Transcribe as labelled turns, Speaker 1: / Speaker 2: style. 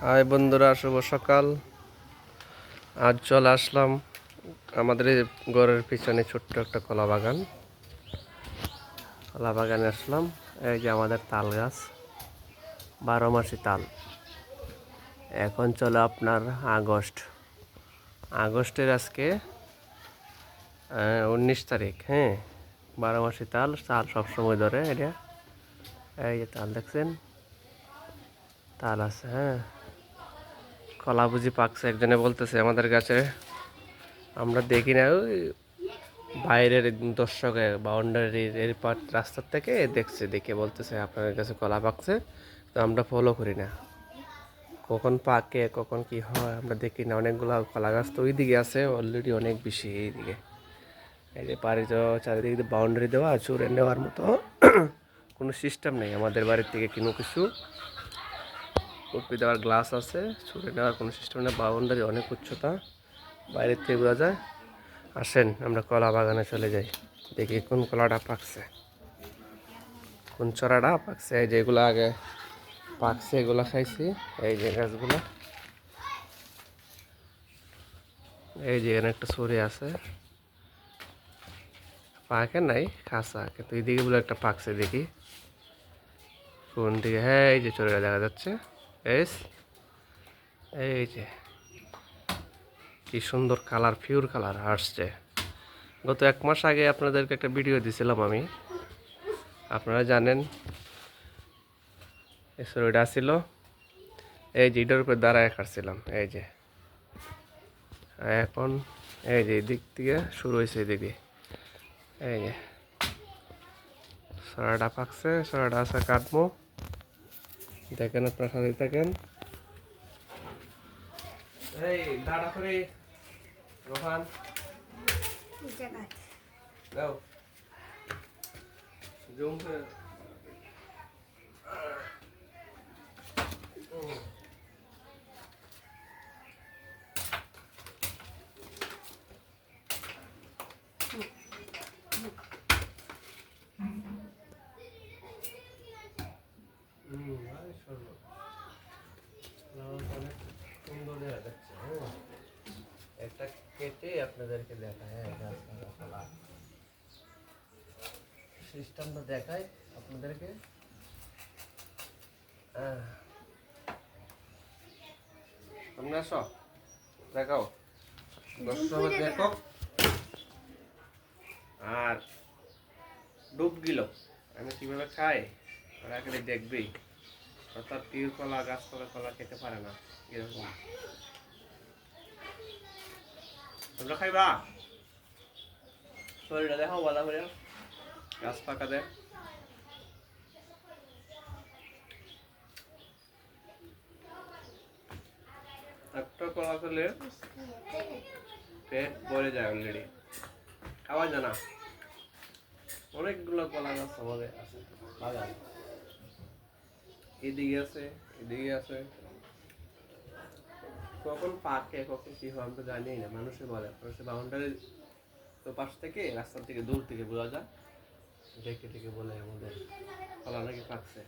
Speaker 1: High বন্ধুরা, শুভ সকাল। আজ চলে আসলাম আমাদের এই ঘরের পিছনে ছোট্ট একটা কলা বাগানে আসলাম। এই যে আমাদের তাল গাছ, 12 মাসি তাল। এখন চলে আপনার আগস্টের আজকে 19 তারিখ। হ্যাঁ, 12 মাসি তাল সবসময় ধরে এটা। এই যে তাল দেখছেন, তাল আছে। হ্যাঁ, কলা বুঝি পাকছে, একজনে বলতেছে আমাদের গাছে। আমরা দেখি না, ওই বাইরের দর্শকে বাউন্ডারির এর পার রাস্তার থেকে দেখে বলতেছে আপনাদের কাছে কলা পাকছে। তো আমরা ফলো করি না, কখন পাকে কখন কি হয় আমরা দেখি না। অনেকগুলো কলা গাছ তো ওই দিকে আছে অলরেডি, অনেক বেশি এইদিকে। এই যে বাড়ি তো চারিদিকে বাউন্ডারি দেওয়া, চুরে নেওয়ার মতো কোনো সিস্টেম নেই আমাদের বাড়ির থেকে। কিছু উঠপি দেওয়ার গ্লাস আছে, চুরে নেওয়ার কোনো সিস্টেম নেই। বাউন্ডারি অনেক উচ্চতা, বাইরের থেকে বোঝা যায়। আসেন আমরা কলা বাগানে চলে যাই, দেখি কোন কলাটা পাকছে, কোন চড়াটা পাকছে। এই যেগুলো আগে পাকছে এগুলো খাইছি। এই যে গাছগুলো, এই যে এখানে একটা ছড়ি আছে, পাকে নাই খাসা, কিন্তু এইদিকে বলে একটা পাকছে। দেখি কোন দিকে। হ্যাঁ, এই যে চড়িটা দেখা যাচ্ছে। এই যে কি সুন্দর কালার, পিওর কালার আসছে। গত 1 মাস আগে আপনাদেরকে একটা ভিডিও দিছিলাম আমি, আপনারা জানেন। এই ছড়িটা ছিল, এই যে এটার উপরে দাঁড়ায় খাচ্ছিলাম। এই যে এখন এই যে দিক থেকে শুরু হয়েছে এদিকে। এই যে সরাটা পাকছে, সরাটা আছে, কাটবো। দেখেন আপনার সাথে থাকেন। এই দাঁড়া করে রোহান দাও জুম করে। অনেক সুন্দর দেখা যাচ্ছে। একটা কেটে আপনাদেরকে দেখায়। হ্যাঁ, সিস্টেমটা দেখায় আপনাদেরকে। তোমরা আসো, দেখাও, দর্শক দেখো। আর ডুব গেল আমি কিভাবে খাই, ওরা খালি দেখবেই। অর্থাৎ পিওর কলা, গাছতলা কলা খেতে পারে না, এরকম। তোমরা খাইবা, শরীরটা দেখাও বাধা করে, গাছ পাকা দেয়। একটা কলা খেলে পেট ভরে যায় অলরেডি, খাওয়া যায় না। অনেকগুলো কলা গাছ আমাদের আছে বাগান, এদিকে আছে, এদিকে আছে। কখন পাকে কখন কি হয় আমরা জানি না। মানুষে বলে, মানুষের বাউন্ডারি তো পাশ থেকে, রাস্তার থেকে দূর থেকে বোঝা যায়। দেখে দেখে বলে আমাদের কলা নাকি পাকছে।